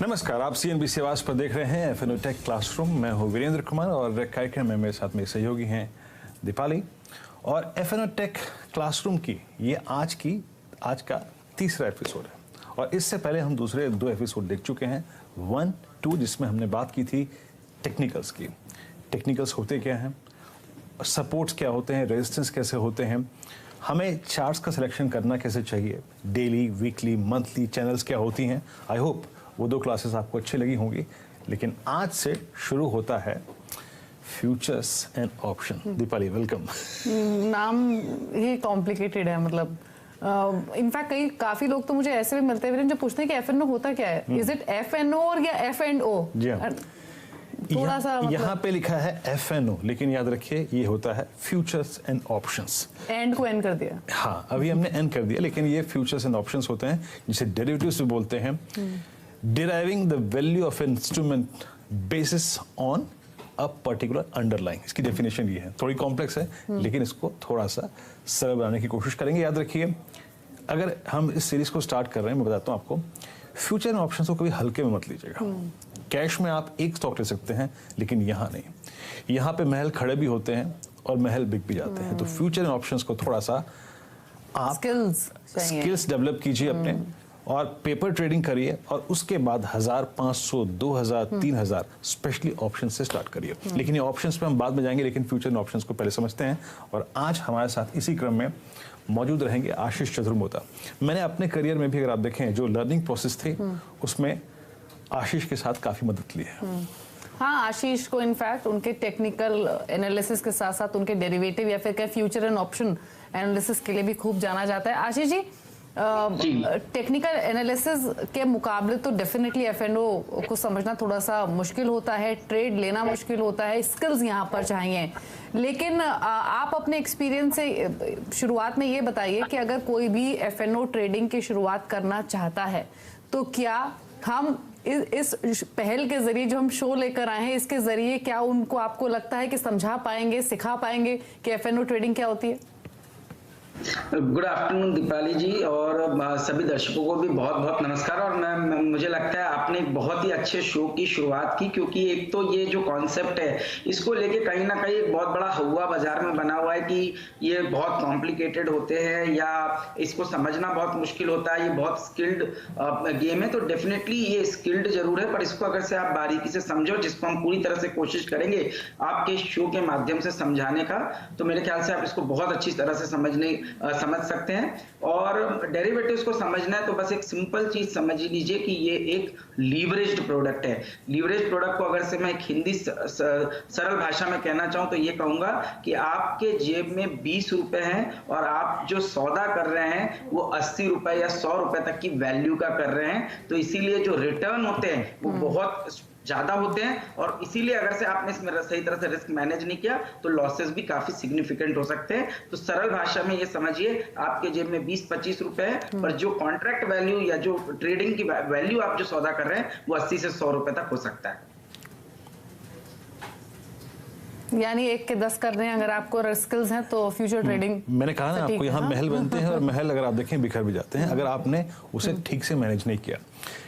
नमस्कार, आप CNBC आवाज पर देख रहे हैं FNO टेक क्लासरूम। मैं हूं वीरेंद्र कुमार और कार्यक्रम में मेरे साथ मेरे सहयोगी हैं दीपाली। और FNO टेक क्लासरूम की ये आज का तीसरा एपिसोड है और इससे पहले हम दूसरे 2 एपिसोड देख चुके हैं, 1, 2, जिसमें हमने बात की थी टेक्निकल्स की। टेक्निकल्स होते क्या हैं, सपोर्ट्स क्या होते हैं, रेजिस्टेंस कैसे होते हैं, हमें चार्ट्स का सिलेक्शन करना कैसे चाहिए, डेली, वीकली, मंथली चैनल्स क्या होती हैं। आई होप वो 2 क्लासेस आपको अच्छी लगी होंगी। लेकिन आज से शुरू होता है futures and option. Deepali, welcome. नाम ही कॉम्प्लिकेटेड है, मतलब इनफैक्ट काफी लोग तो मुझे ऐसे भी मिलते हैं जो पूछते हैं कि FNO होता क्या है। इज इट FNO और या F&O? जी हाँ, थोड़ा सा यहाँ पे लिखा है FNO, लेकिन याद रखिए ये होता है फ्यूचर्स एंड ऑप्शंस। एंड को एंड कर दिया। हाँ, अभी हमने एंड कर दिया, लेकिन ये फ्यूचर्स एंड ऑप्शंस होते हैं जिसे डेरिवेटिव्स भी बोलते हैं। Deriving the value of instrument basis on a particular underlying. इसकी डेफिनेशन ये है, थोड़ी कॉम्प्लेक्स है लेकिन इसको थोड़ा सा सरल बनाने की कोशिश करेंगे। याद रखिए, अगर हम इस सीरीज को स्टार्ट कर रहे हैं, मैं बताता हूँ आपको, फ्यूचर एंड ऑप्शंस को कभी हल्के में मत लीजिएगा। कैश में आप एक स्टॉक ले सकते हैं, लेकिन यहाँ नहीं। यहाँ पे महल खड़े भी होते हैं और महल बिक भी जाते हैं। तो फ्यूचर एंड ऑप्शंस को थोड़ा सा आप स्किल्स डेवलप कीजिए अपने, और पेपर ट्रेडिंग करिए, और उसके बाद 1000, 500, 2000, 3000 स्पेशली ऑप्शन से स्टार्ट करिए। लेकिन ये ऑप्शंस पे हम बाद में जाएंगे, लेकिन फ्यूचर एंड ऑप्शंस को पहले समझते हैं। और आज हमारे साथ इसी क्रम में मौजूद रहेंगे आशीष चतुर्मोता। मैंने अपने करियर में भी, अगर आप देखें, जो लर्निंग प्रोसेस थी उसमें आशीष के साथ काफी मदद ली है। हाँ, आशीष को इनफैक्ट उनके टेक्निकल एनालिसिस के साथ साथ उनके डेरिवेटिव या फिर फ्यूचर एंड ऑप्शन एनालिसिस के लिए भी खूब जाना जाता है। आशीष जी, टेक्निकल एनालिसिस के मुकाबले तो डेफिनेटली FNO को समझना थोड़ा सा मुश्किल होता है, ट्रेड लेना मुश्किल होता है, स्किल्स यहाँ पर चाहिए। लेकिन आप अपने एक्सपीरियंस से शुरुआत में ये बताइए कि अगर कोई भी FNO ट्रेडिंग की शुरुआत करना चाहता है तो क्या हम इस पहल के जरिए, जो हम शो लेकर आए हैं, इसके जरिए क्या उनको, आपको लगता है कि समझा पाएंगे, सिखा पाएंगे कि FNO ट्रेडिंग क्या होती है? गुड आफ्टरनून दीपाली जी, और सभी दर्शकों को भी बहुत बहुत नमस्कार। और मुझे लगता है आपने एक बहुत ही अच्छे शो की शुरुआत की, क्योंकि एक तो ये जो कॉन्सेप्ट है इसको लेके कहीं ना कहीं एक बहुत बड़ा हवा बाजार में बना हुआ है कि ये बहुत कॉम्प्लिकेटेड होते हैं या इसको समझना बहुत मुश्किल होता है, ये बहुत स्किल्ड गेम है। तो डेफिनेटली ये स्किल्ड जरूर है, पर इसको अगर से आप बारीकी से समझो, जिसको हम पूरी तरह से कोशिश करेंगे आपके शो के माध्यम से समझाने का, तो मेरे ख्याल से आप इसको बहुत अच्छी तरह से समझ सकते हैं। और डेरिवेटिव्स को समझना है तो बस एक सिंपल चीज समझ लीजिए कि ये एक लीवरेज्ड प्रोडक्ट है। लीवरेज प्रोडक्ट को अगर से मैं एक हिंदी सरल भाषा में कहना चाहूं तो ये कहूंगा कि आपके जेब में 20 रुपए हैं और आप जो सौदा कर रहे हैं वो 80 रुपए या 100 रुपए तक की वैल्यू का कर रहे हैं। तो इसीलिए जो रिटर्न होते हैं वो बहुत ज्यादा होते हैं, और इसीलिए अगर से आपने इसमें सही तरह से रिस्क मैनेज नहीं किया तो लॉसेस भी काफी सिग्निफिकेंट हो सकते हैं। तो सरल भाषा में ये समझिए, आपके जेब में 20-25 रुपए है, पर जो कॉन्ट्रैक्ट वैल्यू या जो ट्रेडिंग की वैल्यू आप जो सौदा कर रहे हैं वो 80 से 100 रुपए तक हो सकता है। यानी 1 के 10 कर रहे हैं अगर आपको स्किल्स हैं तो फ्यूचर ट्रेडिंग। मैंने कहा ना आपको, यहाँ महल बनते हैं और महल अगर आप देखें बिखर भी जाते हैं अगर आपने उसे ठीक से मैनेज नहीं किया।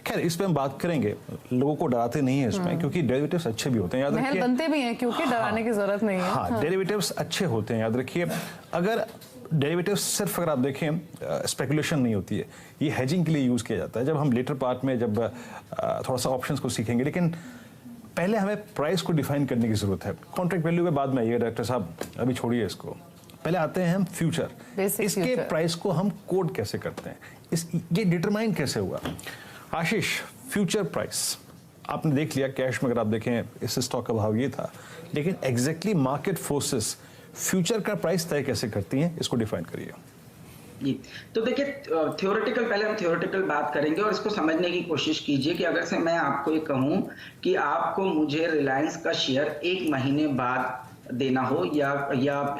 खैर, इस पे हम बात करेंगे, लोगों को डराते नहीं है इसमें, क्योंकि डेरिवेटिव्स अच्छे भी होते हैं, याद रखिए। महल बनते भी हैं, क्योंकि डराने की जरूरत नहीं है। हाँ, डेरिवेटिव्स अच्छे होते हैं, याद रखिए। अगर डेरिवेटिव्स सिर्फ, अगर आप देखें, स्पेकुलेशन नहीं होती है, ये हेजिंग के लिए यूज किया जाता है। जब हम लेटर पार्ट में जब थोड़ा सा ऑप्शंस को सीखेंगे, लेकिन पहले हमें प्राइस को डिफाइन करने की जरूरत है। कॉन्ट्रैक्ट वैल्यू पे बाद में आइए डॉक्टर साहब, अभी छोड़िए इसको, पहले आते हैं हम फ्यूचर। इसके प्राइस को हम कोड कैसे करते हैं, ये डिटरमाइन कैसे हुआ। आशीष, फ्यूचर प्राइस आपने देख लिया, कैश में अगर आप देखें इस स्टॉक का भाव ये था, लेकिन एग्जैक्टली मार्केट फोर्सेस फ्यूचर का प्राइस तय कैसे करती हैं, इसको डिफाइन करिए। तो देखिए, पहले हम थ्योरेटिकल बात करेंगे और इसको समझने की कोशिश कीजिए कि अगर से मैं आपको ये कहूं कि आपको मुझे रिलायंस का शेयर 1 महीने बाद देना हो या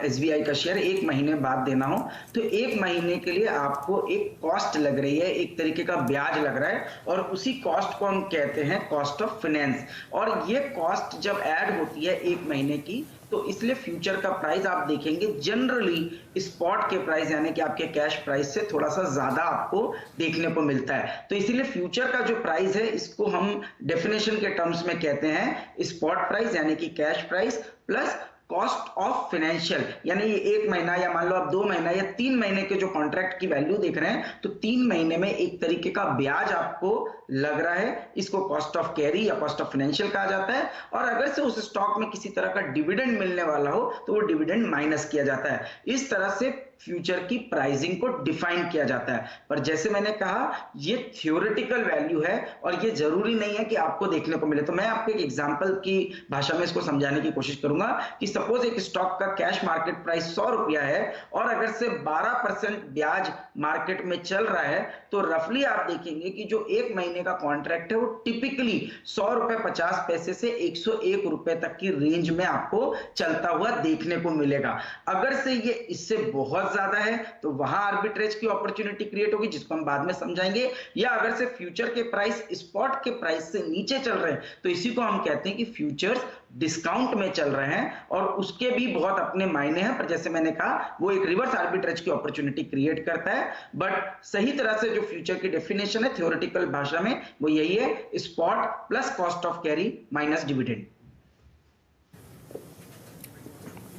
SBI का शेयर 1 महीने बाद देना हो, तो 1 महीने के लिए आपको एक कॉस्ट लग रही है, एक तरीके का ब्याज लग रहा है, और उसी कॉस्ट को हम कहते हैं कॉस्ट ऑफ फाइनेंस। और ये कॉस्ट जब ऐड होती है 1 महीने की, तो इसलिए फ्यूचर का प्राइस आप देखेंगे जनरली स्पॉट के प्राइस यानी कि आपके कैश प्राइस से थोड़ा सा ज्यादा आपको देखने को मिलता है। तो इसीलिए फ्यूचर का जो प्राइस है इसको हम डेफिनेशन के टर्म्स में कहते हैं स्पॉट प्राइस यानी कि cash price plus cost of financial, यानी ये 1 महीना या मान लो आप 2 महीना या 3 महीने के जो कॉन्ट्रैक्ट की वैल्यू देख रहे हैं, तो 3 महीने में एक तरीके का ब्याज आपको लग रहा है, इसको कॉस्ट ऑफ कैरी या कॉस्ट ऑफ फाइनेंशियल कहा जाता है। और अगर से उस स्टॉक में किसी तरह का डिविडेंड मिलने वाला हो तो वो डिविडेंड माइनस किया जाता है। इस तरह से फ्यूचर की प्राइसिंग को डिफाइन किया जाता है। पर जैसे मैंने कहा ये थ्योरेटिकल वैल्यू है और ये जरूरी नहीं है कि आपको देखने को मिले। तो मैं आपको एक एग्जांपल की भाषा में इसको समझाने की कोशिश करूंगा कि सपोज एक स्टॉक का कैश मार्केट प्राइस 100 रुपया है और अगर से 12% ब्याज मार्केट में चल रहा है तो रफली आप देखेंगे कि जो 1 महीने का कॉन्ट्रैक्ट है वो टिपिकली 100 रुपए 50 पैसे से 101 रुपए तक की रेंज में आपको चलता हुआ देखने को मिलेगा। अगर से ये इससे बहुत ज्यादा है तो वहां आर्बिट्रेज की अपॉर्चुनिटी क्रिएट होगी जिसको हम बाद में समझाएंगे, या अगर से फ्यूचर के प्राइस स्पॉट के प्राइस से नीचे चल रहे हैं तो इसी को हम कहते हैं कि फ्यूचर्स डिस्काउंट में चल रहे हैं और उसके भी बहुत अपने मायने हैं। पर जैसे मैंने कहा वो एक रिवर्स आर्बिट्रेज की अपॉर्चुनिटी क्रिएट करता है। बट सही तरह से जो फ्यूचर की डेफिनेशन है थ्योरेटिकल भाषा में वो यही है, spot plus cost of carry minus dividend.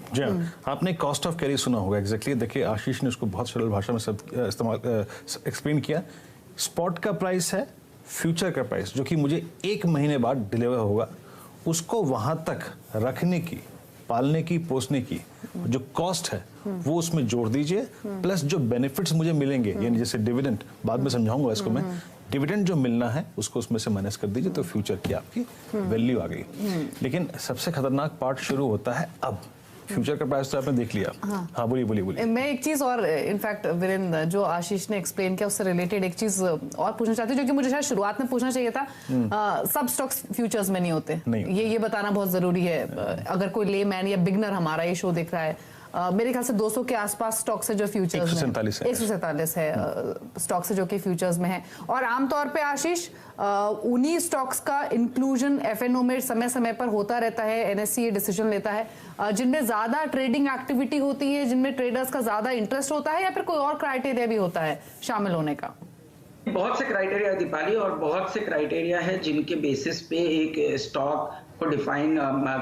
जी हाँ, आपने कॉस्ट ऑफ कैरी सुना होगा एग्जैक्टली। देखिए आशीष ने उसको बहुत सरल भाषा में सब इस्तेमाल एक्सप्लेन किया। स्पॉट का प्राइस है फ्यूचर का प्राइस जो कि मुझे 1 महीने बाद डिलीवर होगा, उसको वहां तक रखने की, पालने की, पोसने की जो कॉस्ट है वो उसमें जोड़ दीजिए, प्लस जो बेनिफिट्स मुझे मिलेंगे यानी जैसे डिविडेंड, बाद में समझाऊंगा इसको मैं, डिविडेंड जो मिलना है उसको उसमें से माइनस कर दीजिए तो फ्यूचर की आपकी वैल्यू आ गई। लेकिन सबसे खतरनाक पार्ट शुरू होता है अब। फ्यूचर का प्राइस तो आपने देख लिया। हाँ बोलिए। मैं एक चीज और इनफैक्ट वीरेंद्र जो आशीष ने एक्सप्लेन किया उससे रिलेटेड एक चीज और पूछना चाहती हूँ जो कि मुझे शायद शुरुआत में पूछना चाहिए था। सब स्टॉक्स फ्यूचर्स में नहीं होते, ये बताना बहुत जरूरी है। अगर कोई लेमैन या बिगनर हमारा ये शो देख रहा है, मेरे ख्याल से 200 के आसपास स्टॉक्स है जो फ्यूचर्स में, 147 है स्टॉक्स है जो कि फ्यूचर्स में है। और आमतौर पे आशीष उन्हीं स्टॉक्स का इंक्लूजन एफएनओ में समय समय पर होता रहता है। एनएससी ये डिसीजन लेता है जिनमें ज्यादा ट्रेडिंग एक्टिविटी होती है, जिनमें ट्रेडर्स का ज्यादा इंटरेस्ट होता है, या फिर कोई और क्राइटेरिया भी होता है शामिल होने का? बहुत से क्राइटेरिया दीपाली, और बहुत से क्राइटेरिया है जिनके बेसिस पे एक स्टॉक को डिफाइन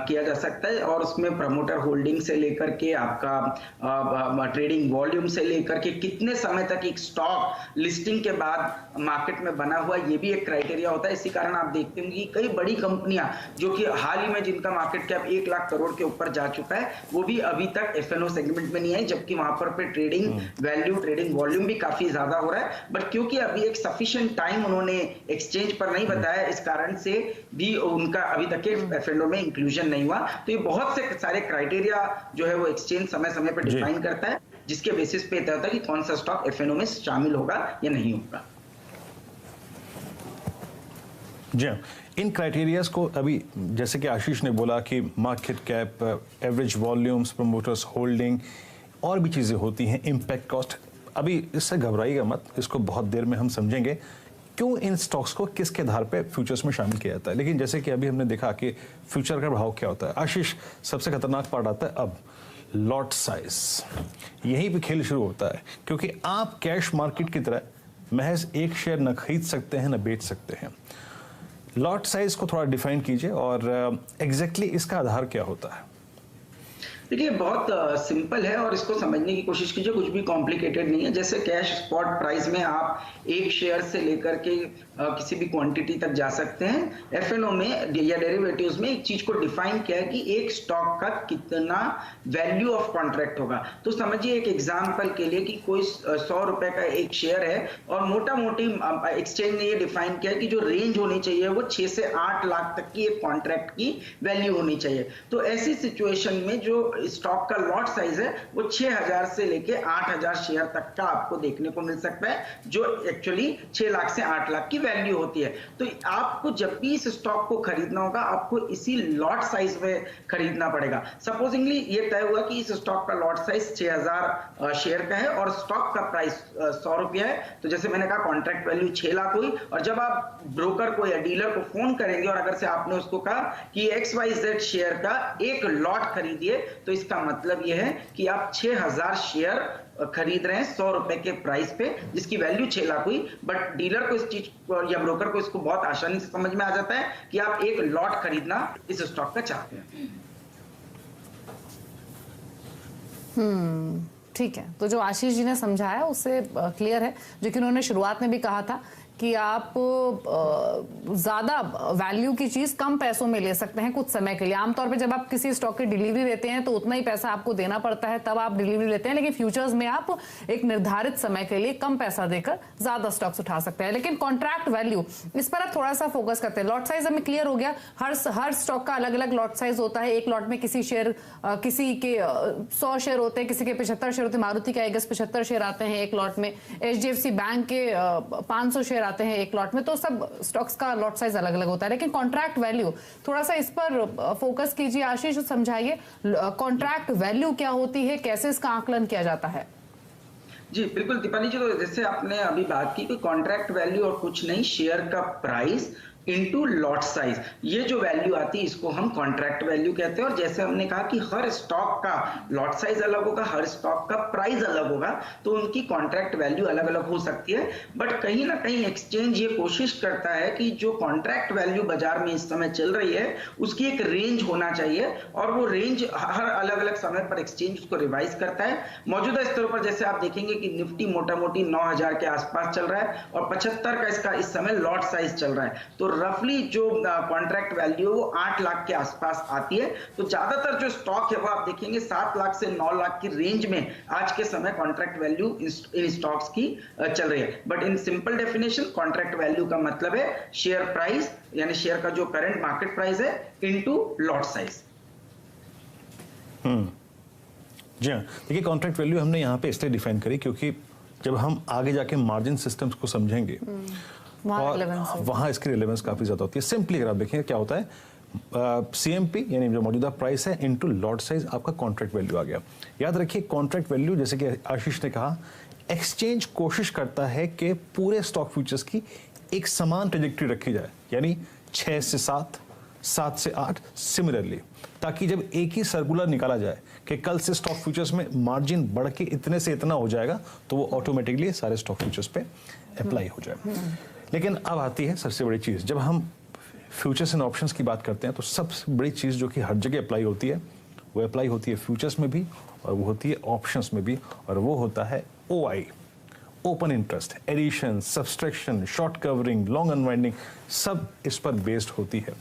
किया जा सकता है। और उसमें प्रमोटर होल्डिंग से लेकर के आपका ट्रेडिंग वॉल्यूम से लेकर के कितने समय तक एक स्टॉक लिस्टिंग के बाद मार्केट में बना हुआ, ये भी एक क्राइटेरिया होता है। इसी कारण आप देखते होंगे कि कई बड़ी कंपनियां जो कि हाल ही में जिनका मार्केट कैप 1 लाख करोड़ के ऊपर जा चुका है वो भी अभी तक एफएनओ सेगमेंट में नहीं आई, जबकि वहां पर ट्रेडिंग वैल्यू, ट्रेडिंग वॉल्यूम भी काफी ज्यादा हो रहा है। बट क्योंकि अभी एक सफिशिएंट टाइम उन्होंने एक्सचेंज पर नहीं बताया, इस कारण से भी उनका अभी तक एफएनओ में इंक्लूजन नहीं हुआ। तो ये बहुत से सारे क्राइटेरिया जो है वो एक्सचेंज समय समय पर डिफाइन करता है, जिसके बेसिस पे तय होता है कि कौन सा स्टॉक एफएनओ में शामिल होगा या नहीं होगा। जी इन क्राइटेरियाज को अभी जैसे कि आशीष ने बोला कि market cap, average volumes, promoters holding, और भी चीजें होती हैं, इम्पैक्ट कॉस्ट। अभी इससे घबराइएगा मत, इसको बहुत देर में हम समझेंगे क्यों इन स्टॉक्स को किसके आधार पे फ्यूचर्स में शामिल किया जाता है। लेकिन जैसे कि अभी हमने देखा कि फ्यूचर का प्रभाव क्या होता है। आशीष, सबसे खतरनाक पार्ट आता है अब, लॉट साइज। यहीं पे खेल शुरू होता है, क्योंकि आप कैश मार्केट की तरह महज एक शेयर न खरीद सकते हैं न बेच सकते हैं। लॉट साइज को थोड़ा डिफाइन कीजिए और एग्जैक्टली इसका आधार क्या होता है। देखिए बहुत सिंपल है और इसको समझने की कोशिश कीजिए, कुछ भी कॉम्प्लिकेटेड नहीं है। जैसे कैश स्पॉट प्राइस में आप एक शेयर से लेकर के किसी भी क्वांटिटी तक जा सकते हैं। एफएनओ में या डेरिवेटिव्स में एक चीज को डिफाइन किया है कि एक स्टॉक का कितना वैल्यू ऑफ कॉन्ट्रैक्ट होगा। तो समझिए एक एग्जांपल के लिए कि कोई 100 रुपए का एक शेयर है और मोटा मोटी एक्सचेंज ने ये डिफाइन किया है कि जो रेंज होनी चाहिए वो 6 से 8 लाख तक की एक कॉन्ट्रैक्ट की वैल्यू होनी चाहिए। तो ऐसी सिचुएशन में जो जो स्टॉक का लॉट साइज है वो 6000 से लेके 8000 शेयर तक का आपको देखने को मिल सकता है, जो एक्चुअली 6 लाख से 8 लाख की वैल्यू होती है। तो आपको जब भी इस स्टॉक को खरीदना होगा आपको इसी लॉट साइज में खरीदना पड़ेगा। सपोजिंगली ये तय हुआ कि इस स्टॉक का लॉट साइज 6000 शेयर का है और स्टॉक का प्राइस 100 रुपया है, तो जैसे मैंने कहा कॉन्ट्रैक्ट वैल्यू 6 लाख हुई। और जब आप ब्रोकर को या डीलर को फोन करेंगे और अगर से आपने उसको कहा कि XYZ शेयर का एक लॉट खरीदिए, तो इसका मतलब यह है कि आप 6000 शेयर खरीद रहे हैं 100 रुपए के प्राइस पे, जिसकी वैल्यू 6 लाख हुई। बट डीलर को इस चीज या ब्रोकर को इसको बहुत आसानी से समझ में आ जाता है कि आप एक लॉट खरीदना इस स्टॉक का चाहते हैं। ठीक है, तो जो आशीष जी ने समझाया उससे क्लियर है, जो कि उन्होंने शुरुआत में भी कहा था कि आप ज्यादा वैल्यू की चीज कम पैसों में ले सकते हैं कुछ समय के लिए। आमतौर पे जब आप किसी स्टॉक की डिलीवरी लेते हैं तो उतना ही पैसा आपको देना पड़ता है, तब आप डिलीवरी लेते हैं। लेकिन फ्यूचर्स में आप एक निर्धारित समय के लिए कम पैसा देकर ज्यादा स्टॉक्स उठा सकते हैं। लेकिन कॉन्ट्रैक्ट वैल्यू, इस पर आप थोड़ा सा फोकस करते हैं। लॉट साइज हमें क्लियर हो गया, हर स्टॉक का अलग अलग लॉट साइज होता है। एक लॉट में किसी के 100 शेयर होते हैं, किसी के 75 शेयर होते हैं। मारुति का 75 शेयर आते हैं एक लॉट में, HDFC बैंक के 500 शेयर आते हैं एक लॉट में। तो सब स्टॉक्स का लॉट साइज अलग अलग होता है। लेकिन कॉन्ट्रैक्ट वैल्यू, थोड़ा सा इस पर फोकस कीजिए आशीष, समझाइए कॉन्ट्रैक्ट वैल्यू क्या होती है, कैसे इसका आकलन किया जाता है। जी बिल्कुल दीपाली जी, तो जैसे आपने अभी बात की कि कॉन्ट्रैक्ट वैल्यू और कुछ नहीं, शेयर का प्राइस इनटू लॉट साइज, ये जो वैल्यू आती है इसको हम कॉन्ट्रैक्ट वैल्यू कहते हैं। और जैसे हमने कहा कि हर स्टॉक का लॉट साइज अलग होगा, हर स्टॉक का प्राइस अलग होगा, तो उनकी कॉन्ट्रैक्ट वैल्यू अलग अलग हो सकती है। बट कहीं ना कहीं एक्सचेंज ये कोशिश करता है कि जो कॉन्ट्रैक्ट वैल्यू बाजार में इस समय चल रही है उसकी एक रेंज होना चाहिए, और वो रेंज हर अलग अलग समय पर एक्सचेंज उसको रिवाइज करता है। मौजूदा स्तर पर जैसे आप देखेंगे कि निफ्टी मोटा मोटी 9000 के आसपास चल रहा है और 75 का इसका इस समय लॉट साइज चल रहा है। तो रफली जो कॉन्ट्रैक्ट वैल्यू वो 8 लाख के आसपास आती है। तो ज्यादातर जो स्टॉक है वो आप देखेंगे 7 लाख से 9 लाख की रेंज में आज के समय कॉन्ट्रैक्ट वैल्यू इन स्टॉक्स की चल रही है। But in simple definition contract value का मतलब है शेयर प्राइस, यानी शेयर का जो करंट मार्केट प्राइस है इनटू लॉट साइज। जी हाँ, देखिए कॉन्ट्रैक्ट वैल्यू हमने यहाँ पे इसलिए डिफाइन करी क्योंकि जब हम आगे जाके मार्जिन सिस्टम्स को समझेंगे और वहाँ इसकी रिलेवेंस काफी ज्यादा होती है। सिंपली अगर आप देखेंगे क्या होता है, CMP यानी जो मौजूदा प्राइस है इनटू लॉट साइज, आपका कॉन्ट्रैक्ट वैल्यू आ गया। याद रखिए कॉन्ट्रैक्ट वैल्यू, जैसे कि आशीष ने कहा, एक्सचेंज कोशिश करता है कि पूरे स्टॉक फ्यूचर्स की एक समान ट्रेजेक्टरी रखी जाए, यानी 6 से 7, 7 से 8 सिमिलरली, ताकि जब एक ही सर्कुलर निकाला जाए कि कल से स्टॉक फ्यूचर्स में मार्जिन बढ़ के इतने से इतना हो जाएगा, तो वो ऑटोमेटिकली सारे स्टॉक फ्यूचर्स पे अप्लाई हो जाए। लेकिन अब आती है सबसे बड़ी चीज, जब हम फ्यूचर्स एंड ऑप्शंस की बात करते हैं तो सबसे बड़ी चीज जो कि हर जगह अप्लाई होती है, वो अप्लाई होती है फ्यूचर्स में भी और वो होती है ऑप्शंस में भी, और वो होता है OI, open interest, addition, subtraction, short covering, long unwinding, सब इस पर बेस्ड होती है।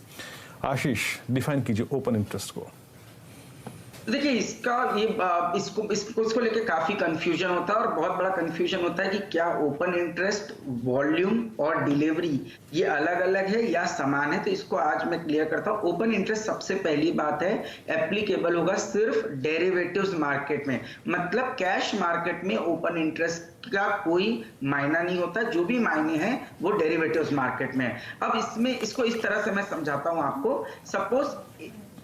आशीष, डिफाइन कीजिए ओपन इंटरेस्ट को। देखिए इसको लेके काफी कंफ्यूजन होता है और बहुत बड़ा कंफ्यूजन होता है कि क्या ओपन इंटरेस्ट, वॉल्यूम और डिलीवरी ये अलग अलग है या समान है। तो इसको आज मैं क्लियर करता हूँ। ओपन इंटरेस्ट सबसे पहली बात है एप्लीकेबल होगा सिर्फ डेरिवेटिव्स मार्केट में, मतलब कैश मार्केट में ओपन इंटरेस्ट का कोई मायना नहीं होता। जो भी मायने हैं वो डेरिवेटिव्स मार्केट में है। अब इसमें इसको इस तरह से मैं समझाता हूं आपको। सपोज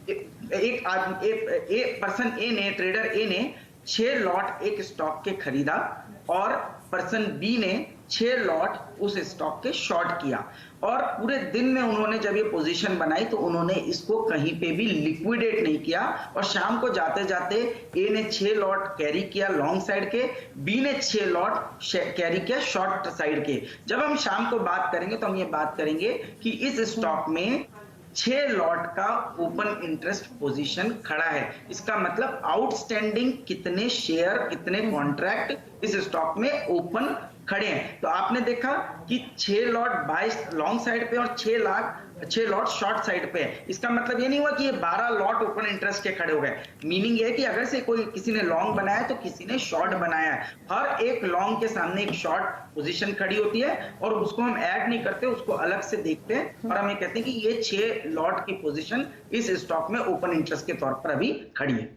एक आदमी, एक पर्सन ए ने, ट्रेडर ए ने 6 लॉट एक स्टॉक के खरीदा और पर्सन बी ने 6 लॉट उस स्टॉक के शॉर्ट किया, और पूरे दिन में उन्होंने जब ये पोजीशन बनाई तो उन्होंने इसको कहीं पे भी लिक्विडेट नहीं किया, और शाम को जाते जाते ए ने 6 लॉट कैरी किया लॉन्ग साइड के, बी ने 6 लॉट कैरी किया शॉर्ट साइड के। जब हम शाम को बात करेंगे तो हम ये बात करेंगे कि इस स्टॉक में 6 लॉट का ओपन इंटरेस्ट पोजीशन खड़ा है। इसका मतलब आउटस्टैंडिंग कितने शेयर, कितने कॉन्ट्रैक्ट इस स्टॉक में ओपन खड़े हैं। तो आपने देखा कि 6 लॉट बाय लॉन्ग साइड पे और 6 लॉट शॉर्ट साइड पे है। इसका मतलब ये नहीं हुआ कि ये 12 लॉट ओपन इंटरेस्ट के खड़े हो गए। मीनिंग ये है कि अगर से किसी ने लॉन्ग बनाया तो किसी ने शॉर्ट बनाया है। हर एक लॉन्ग के सामने एक शॉर्ट पोजीशन खड़ी होती है और उसको हम ऐड नहीं करते, उसको अलग से देखते हैं और हम ये कहते हैं कि ये 6 लॉट की पोजीशन इस स्टॉक में ओपन इंटरेस्ट के तौर पर अभी खड़ी है।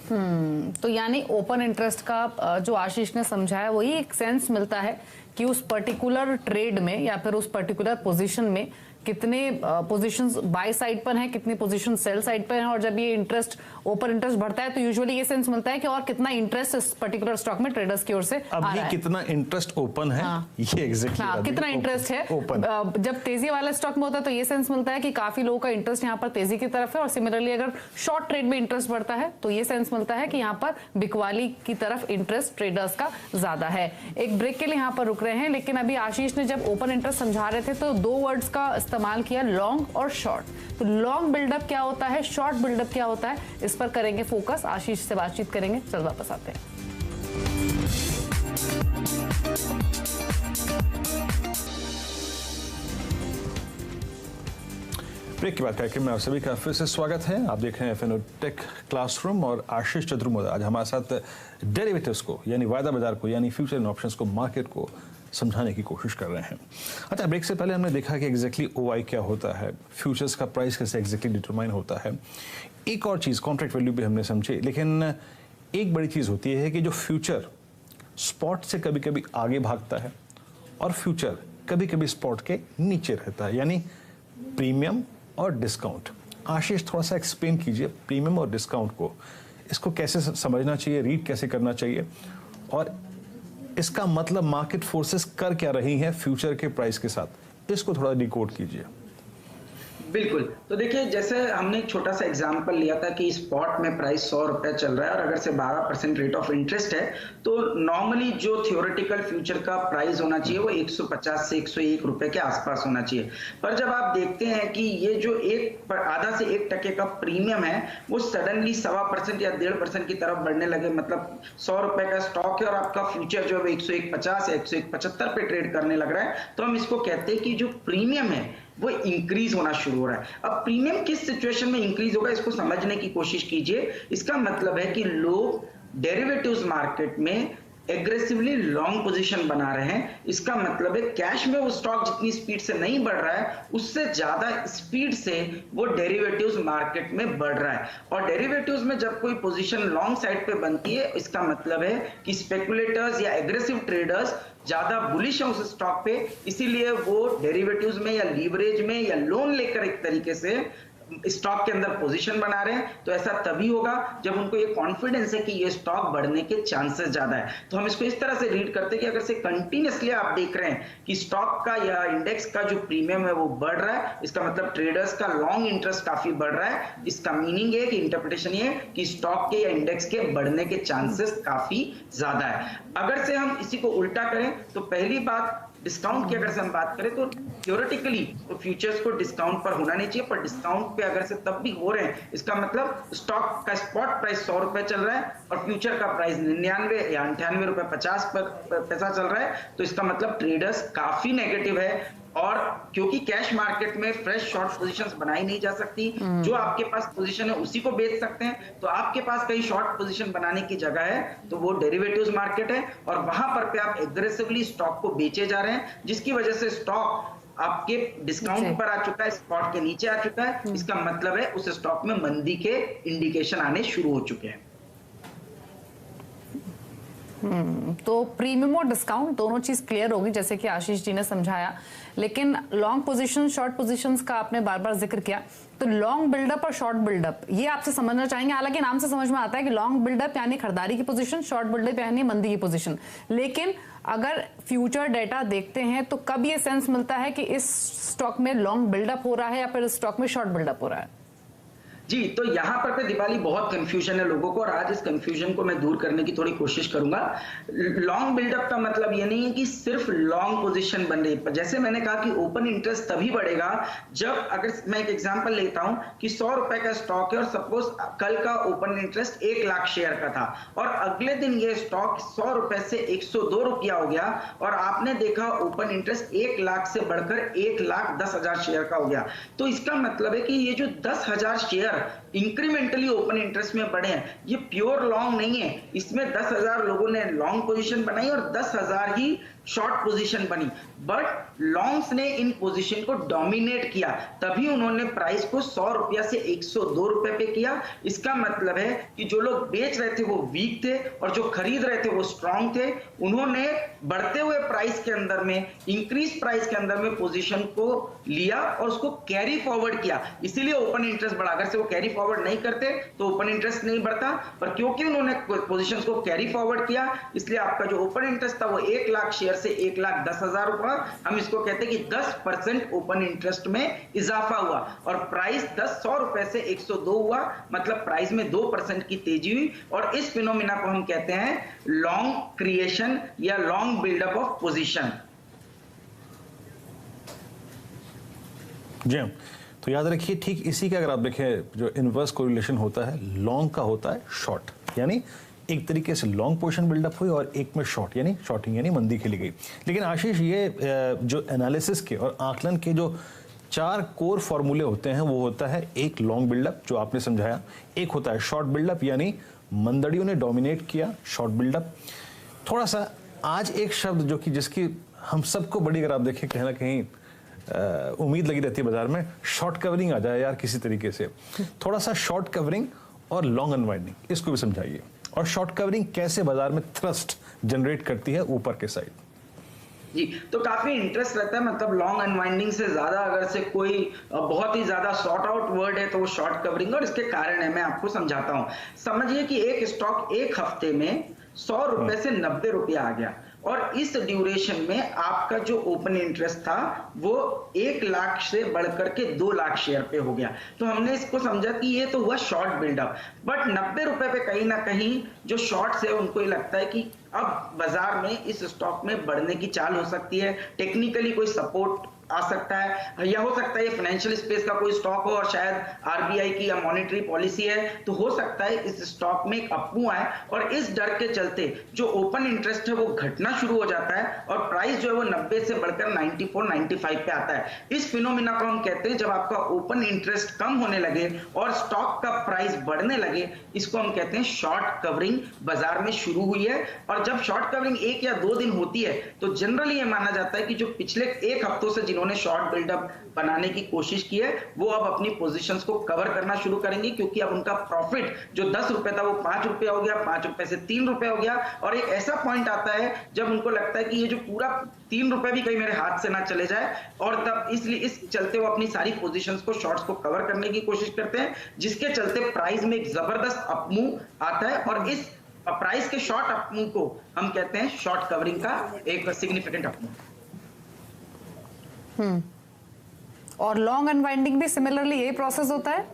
तो यानी ओपन इंटरेस्ट का जो आशीष ने समझाया वही एक सेंस मिलता है कि उस पर्टिकुलर ट्रेड में या फिर उस पर्टिकुलर पोजीशन में कितने पोजीशंस बाय साइड पर हैं, कितनी पोजीशन सेल साइड पर हैं, और जब ये इंटरेस्ट ओपन इंटरेस्ट बढ़ता है तो यूजुअली ये सेंस मिलता है कि और कितना इंटरेस्ट इस पर्टिकुलर स्टॉक में ट्रेडर्स की ओर से आ रहा है। कितना इंटरेस्ट ओपन है, ये एग्जैक्टली कितना इंटरेस्ट है ओपन। जब तेजी वाला स्टॉक में होता है तो ये सेंस मिलता है कि काफी लोगों का इंटरेस्ट यहाँ पर तेजी की तरफ है, और सिमिलरली अगर शॉर्ट ट्रेड में इंटरेस्ट बढ़ता है तो ये सेंस मिलता है कि यहाँ पर बिकवाली की तरफ इंटरेस्ट ट्रेडर्स का ज्यादा है। एक ब्रेक के लिए यहाँ पर रुक रहे हैं, लेकिन अभी आशीष ने जब ओपन इंटरेस्ट समझा रहे थे तो दो वर्ड्स का इस्तेमाल किया, लॉन्ग और शॉर्ट। तो लॉन्ग बिल्डअप क्या होता है, शॉर्ट बिल्डअप क्या होता है, इस पर करेंगे फोकस, आशीष से बातचीत करेंगे। चल वापस आते हैं। ब्रेक के बाद कार्यक्रम में आप सभी का फिर से स्वागत है। आप देख रहे हैं FNO टेक क्लासरूम और आशीष चतुर्वेदी आज हमारे साथ डेरिवेटिव्स को यानी वायदा बाजार को यानी फ्यूचर एंड ऑप्शंस को, मार्केट को समझाने की कोशिश कर रहे हैं। अच्छा, ब्रेक से पहले हमने देखा कि एग्जैक्टली OI क्या होता है, फ्यूचर्स का प्राइस कैसे एग्जैक्टली डिटरमाइन होता है। एक और चीज़ कॉन्ट्रैक्ट वैल्यू भी हमने समझी, लेकिन एक बड़ी चीज़ होती है कि जो फ्यूचर स्पॉट से कभी कभी आगे भागता है और फ्यूचर कभी कभी स्पॉट के नीचे रहता है, यानी प्रीमियम और डिस्काउंट। आशीष थोड़ा सा एक्सप्लेन कीजिए प्रीमियम और डिस्काउंट को, इसको कैसे समझना चाहिए, रीड कैसे करना चाहिए, और इसका मतलब मार्केट फोर्सेस कर क्या रही हैं फ्यूचर के प्राइस के साथ, इसको थोड़ा डिकोड कीजिए। बिल्कुल, तो देखिए जैसे हमने एक छोटा सा एग्जांपल लिया था कि स्पॉट में प्राइस 100 रुपए चल रहा है और अगर से 12% रेट ऑफ इंटरेस्ट है तो नॉर्मली जो थियोरेटिकल फ्यूचर का प्राइस होना चाहिए वो 150 से 101 रुपए के आसपास होना चाहिए। पर जब आप देखते हैं कि ये जो आधा से 1% का प्रीमियम है वो सडनली 1.25% या 1.5% की तरफ बढ़ने लगे, मतलब 100 रुपए का स्टॉक है और आपका फ्यूचर जो है 101.50 या 101.75 पे ट्रेड करने लग रहा है, तो हम इसको कहते हैं कि जो प्रीमियम है वो इंक्रीज होना शुरू हो रहा है। अब प्रीमियम किस सिचुएशन में इंक्रीज होगा इसको समझने की कोशिश कीजिए। इसका मतलब है कि लोग डेरिवेटिव्स मार्केट में एग्रेसिवली लॉन्ग पोजीशन बना रहे हैं। इसका मतलब है कैश में वो स्टॉक जितनी स्पीड से नहीं बढ़ रहा है उससे ज्यादा स्पीड से वो डेरिवेटिव्स मार्केट में बढ़ रहा है। और डेरिवेटिव्स में जब कोई पोजीशन लॉन्ग साइड पे बनती है इसका मतलब है कि स्पेकुलेटर्स या एग्रेसिव ट्रेडर्स ज्यादा बुलिश है उस स्टॉक पे, इसीलिए वो डेरिवेटिव्स में या लीवरेज में या लोन लेकर एक तरीके से स्टॉक के अंदर पोजीशन बना रहे हैं। तो ऐसा तभी होगा जब उनको ये कॉन्फिडेंस है कि ये स्टॉक बढ़ने के चांसेस ज्यादा है। तो हम इसको इस तरह से रीड करते हैं कि अगर से कंटिन्यूअसली आप देख रहे हैं कि स्टॉक का या इंडेक्स का जो प्रीमियम है वो बढ़ रहा है, इसका मतलब ट्रेडर्स का लॉन्ग इंटरेस्ट काफी बढ़ रहा है। इसका मीनिंग है कि इंटरप्रिटेशन ये है कि स्टॉक के या इंडेक्स के बढ़ने के चांसेस काफी ज्यादा है। अगर से हम इसी को उल्टा करें तो पहली बात डिस्काउंट की अगर से हम बात करें तो थियोरेटिकली तो फ्यूचर्स को डिस्काउंट पर होना नहीं चाहिए, पर डिस्काउंट पे अगर से तब भी हो रहे हैं इसका मतलब स्टॉक का स्पॉट प्राइस 100 रुपए चल रहा है और फ्यूचर का प्राइस 99 या 98 रुपए 50 पैसा चल रहा है, तो इसका मतलब ट्रेडर्स काफी नेगेटिव है। और क्योंकि कैश मार्केट में फ्रेश शॉर्ट पोजीशंस बनाई नहीं जा सकती, जो आपके पास पोजीशन है उसी को बेच सकते हैं, तो आपके पास कहीं शॉर्ट पोजीशन बनाने की जगह है तो वो डेरिवेटिव्स मार्केट है और वहां पर पे आप एग्रेसिवली स्टॉक को बेचे जा रहे हैं, जिसकी वजह से स्टॉक आपके डिस्काउंट पर आ चुका है, स्पॉट के नीचे आ चुका है। इसका मतलब है उस स्टॉक में मंदी के इंडिकेशन आने शुरू हो चुके हैं। तो प्रीमियम और डिस्काउंट दोनों चीज क्लियर होगी जैसे कि आशीष जी ने समझाया, लेकिन लॉन्ग पोजीशन शॉर्ट पोजीशंस का आपने बार बार जिक्र किया, तो लॉन्ग बिल्डअप और शॉर्ट बिल्डअप ये आपसे समझना चाहेंगे। हालांकि नाम से समझ में आता है कि लॉन्ग बिल्डअप यानी खरीदारी की पोजीशन, शॉर्ट बिल्डअप यानी मंदी की पोजीशन, लेकिन अगर फ्यूचर डेटा देखते हैं तो कब ये सेंस मिलता है कि इस स्टॉक में लॉन्ग बिल्डअप हो रहा है या फिर इस स्टॉक में शॉर्ट बिल्डअप हो रहा है? जी, तो यहाँ पर दीपाली बहुत कंफ्यूजन है लोगों को और आज इस कंफ्यूजन को मैं दूर करने की थोड़ी कोशिश करूंगा। लॉन्ग बिल्डअप का मतलब ये नहीं है कि सिर्फ लॉन्ग पोजीशन बन रही है। जैसे मैंने कहा कि ओपन इंटरेस्ट तभी बढ़ेगा जब, अगर मैं एक एग्जांपल लेता हूं कि 100 रुपए का स्टॉक है और सपोज कल का ओपन इंटरेस्ट 1 लाख शेयर का था और अगले दिन ये स्टॉक 100 रुपए से 102 रुपया हो गया और आपने देखा ओपन इंटरेस्ट 1 लाख से बढ़कर 1,10,000 शेयर का हो गया, तो इसका मतलब है कि ये जो 10,000 share share incrementally open interest में बढ़े हैं। ये प्योर लॉन्ग नहीं है, इसमें 10,000 लोगों ने लॉन्ग पोजीशन बनाई और 10,000 ही शॉर्ट पोजीशन बनी, बट लॉन्ग्स ने इन पोजीशन को डोमिनेट किया, तभी उन्होंने प्राइस को 100 रुपया से 102 रुपए पे किया। इसका मतलब है कि जो लोग बेच रहे थे वो वीक थे और जो खरीद रहे थे वो स्ट्रांग थे। उन्होंने बढ़ते हुए प्राइस के अंदर में, इंक्रीज प्राइस के अंदर में पोजीशन को लिया और उसको कैरी फॉरवर्ड किया, इसीलिए ओपन इंटरेस्ट बढ़ा। अगर से वो कैरी फॉरवर्ड नहीं करते तो ओपन इंटरेस्ट नहीं बढ़ता, पर क्योंकि उन्होंने पोजीशन को कैरी फॉरवर्ड किया, इसलिए आपका जो ओपन इंटरेस्ट था वो 1 लाख शेयर से 1,10,000 रुपया, हम इसको कहते हैं कि 10% ओपन इंटरेस्ट में इजाफा हुआ और प्राइस 100 रुपए से 102 हुआ, मतलब प्राइस में 2% की तेजी हुई। और इस फिनोमिना को हम कहते हैं लॉन्ग क्रिएशन या लॉन्ग बिल्डअप ऑफ पोजीशन। जी, तो याद रखिए ठीक इसी का अगर आप देखें जो इनवर्स कोरिलेशन होता है लॉन्ग का होता है शॉर्ट, यानी एक तरीके से लॉन्ग पोजीशन बिल्डअप हुई और एक में शॉर्ट यानी शॉर्टिंग यानी मंदी खेली गई। लेकिन आशीष, ये जो एनालिसिस के और आकलन के जो 4 कोर फॉर्मूले होते हैं वो होता है एक लॉन्ग बिल्डअप जो आपने समझाया, एक होता है शॉर्ट बिल्डअप यानी मंदड़ियों ने डोमिनेट किया शॉर्ट बिल्डअप। थोड़ा सा आज एक शब्द जो कि जिसकी हम सबको बड़ी अगर आप देखें कहीं ना कहीं उम्मीद लगी रहती है बाजार में, शॉर्ट कवरिंग आ जाए यार किसी तरीके से। थोड़ा सा शॉर्ट कवरिंग और लॉन्ग अनवाइंडिंग इसको भी समझाइए, और शॉर्ट कवरिंग कैसे बाजार में थ्रस्ट जनरेट करती है ऊपर के साइड। जी, तो काफी इंटरेस्ट रहता है, मतलब लॉन्ग अनवाइंडिंग से ज्यादा अगर से कोई बहुत ही ज्यादा शॉर्ट आउट वर्ड है तो वो शॉर्ट कवरिंग, और इसके कारण है, मैं आपको समझाता हूं। समझिए कि एक स्टॉक एक हफ्ते में 100 रुपए से 90 रुपया आ गया और इस ड्यूरेशन में आपका जो ओपन इंटरेस्ट था वो 1 लाख से बढ़कर के 2 लाख शेयर पे हो गया। तो हमने इसको समझा कि ये तो हुआ शॉर्ट बिल्डअप, बट 90 रुपए पे कहीं ना कहीं जो शॉर्ट्स है उनको ये लगता है कि अब बाजार में इस स्टॉक में बढ़ने की चाल हो सकती है, टेक्निकली कोई सपोर्ट आ सकता है, या हो सकता है ये फाइनेंशियल स्पेस का कोई स्टॉक हो और शायद आरबीआई की या मॉनेटरी पॉलिसी है, तो हो सकता है इस स्टॉक में एक अपमूव आए, और इस डर के चलते जो ओपन इंटरेस्ट है वो घटना शुरू हो जाता है और प्राइस जो है वो 90 से बढ़कर 94-95 पे आता है। इस फिनोमिना को हम कहते हैं जब आपका ओपन इंटरेस्ट कम होने लगे और स्टॉक का प्राइस बढ़ने लगे, इसको हम कहते हैं शॉर्ट कवरिंग बाजार में शुरू हुई है। और जब शॉर्ट कवरिंग 1 या 2 दिन होती है तो जनरली ये माना जाता है कि जो पिछले 1 हफ्तों से जिन्होंने शॉर्ट बिल्डअप बनाने की कोशिश की है वो अब अपनी पोजीशंस को कवर करना शुरू करेंगे, क्योंकि अब उनका प्रॉफिट जो 10 रुपए था वो 5 रुपए हो गया, 5 रुपए से 3 रुपए हो गया, और एक ऐसा पॉइंट आता है जब उनको लगता है कि ये जो पूरा 3 रुपए भी कहीं मेरे हाथ से ना चले जाए, और तब इसलिए इस चलते वो अपनी सारी पोजीशंस को शॉर्ट्स को कवर करने की कोशिश करते हैं, जिसके चलते प्राइस में एक जबरदस्त अपमूव आता है। और इस प्राइस के शॉर्ट अपमूव को हम कहते हैं शॉर्ट कवरिंग का एक सिग्निफिकेंट अपमूव। और लॉन्ग अनवाइंडिंग भी सिमिलरली यही प्रोसेस होता है?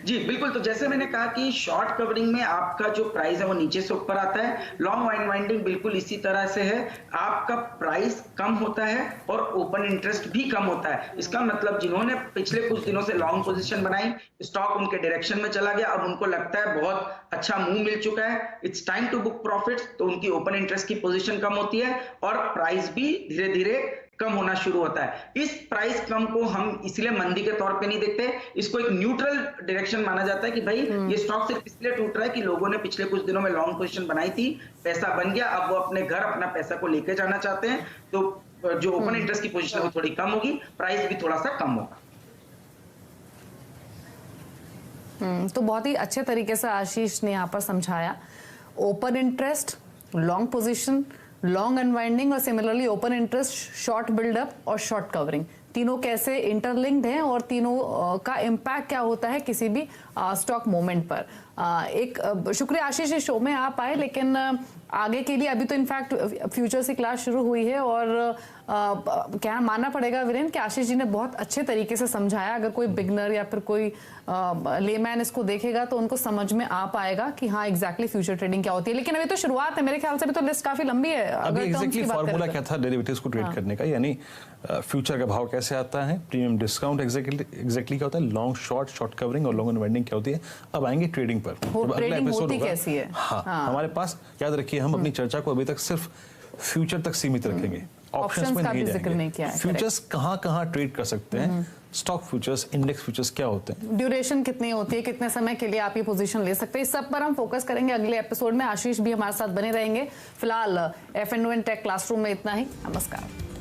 जी बिल्कुल, तो जैसे मैंने कहा कि शॉर्ट कवरिंग में आपका जो प्राइस है वो नीचे से ऊपर आता है, लॉन्ग अनवाइंडिंग बिल्कुल इसी तरह से है, आपका प्राइस कम होता है और ओपन इंटरेस्ट भी कम होता है। इसका मतलब जिन्होंने पिछले कुछ दिनों से लॉन्ग पोजीशन बनाई, स्टॉक उनके डायरेक्शन में चला गया, अब उनको लगता है बहुत अच्छा मूव मिल चुका है, it's time to book profits, तो उनकी ओपन इंटरेस्ट की पोजीशन कम होती है और प्राइस भी धीरे धीरे कम होना शुरू होता है। इस प्राइस कम को हम इसलिए मंदी के तौर पे नहीं देखते, इसको एक न्यूट्रल डायरेक्शन माना जाता है कि भाई ये स्टॉक सिर्फ इसलिए टूट रहा है कि लोगों ने पिछले कुछ दिनों में लॉन्ग पोजीशन बनाई थी, पैसा बन गया, अब वो अपने घर अपना पैसा को लेके जाना चाहते हैं, तो जो ओपन इंटरेस्ट की पोजीशन है वो थोड़ी कम होगी, प्राइस भी थोड़ा सा कम होगा। तो बहुत ही अच्छे तरीके से आशीष ने यहाँ पर समझाया open interest, long position, long unwinding और similarly open interest, short buildup और शॉर्ट कवरिंग, तीनों कैसे इंटरलिंक्ड हैं और तीनों का इम्पैक्ट क्या होता है किसी भी स्टॉक मोमेंट पर। एक शुक्रिया आशीष इस शो में आप आए, लेकिन आगे के लिए अभी तो इनफैक्ट फ्यूचर्स की क्लास शुरू हुई है और क्या मानना पड़ेगा वीरेंद्र कि आशीष जी ने बहुत अच्छे तरीके से समझाया। अगर कोई बिगनर या फिर कोई लेमैन इसको देखेगा तो उनको समझ में आ पाएगा कि हाँ एग्जैक्टली फ्यूचर ट्रेडिंग क्या होती है। लेकिन अभी तो शुरुआत है, मेरे ख्याल से अभी तो लिस्ट काफी लंबी है। अभी एग्जैक्टली फार्मूला क्या था डेरिवेटिव्स को ट्रेड करने का, यानी फ्यूचर का भाव कैसे आता है, प्रीमियम डिस्काउंट एग्जैक्टली क्या होता है, लॉन्ग शॉर्ट, शॉर्ट कवरिंग और लॉन्ग अनवाइंडिंग क्या होती है। अब आएंगे ट्रेडिंग पर, अगला एपिसोड होगा। हाँ, हमारे पास याद रखिए हम अपनी चर्चा को अभी तक सिर्फ फ्यूचर तक सीमित रखेंगे, ऑप्शंस में का भी नहीं जिक्र नहीं जाएंगे। किया है। फ्यूचर्स कहाँ ट्रेड कर सकते हैं, स्टॉक फ्यूचर्स, इंडेक्स फ्यूचर्स क्या होते हैं, ड्यूरेशन कितनी होती है, कितने समय के लिए आप ये पोजीशन ले सकते हैं, इस सब पर हम फोकस करेंगे अगले एपिसोड में। आशीष भी हमारे साथ बने रहेंगे। फिलहाल F&O टेक क्लासरूम में इतना ही। नमस्कार।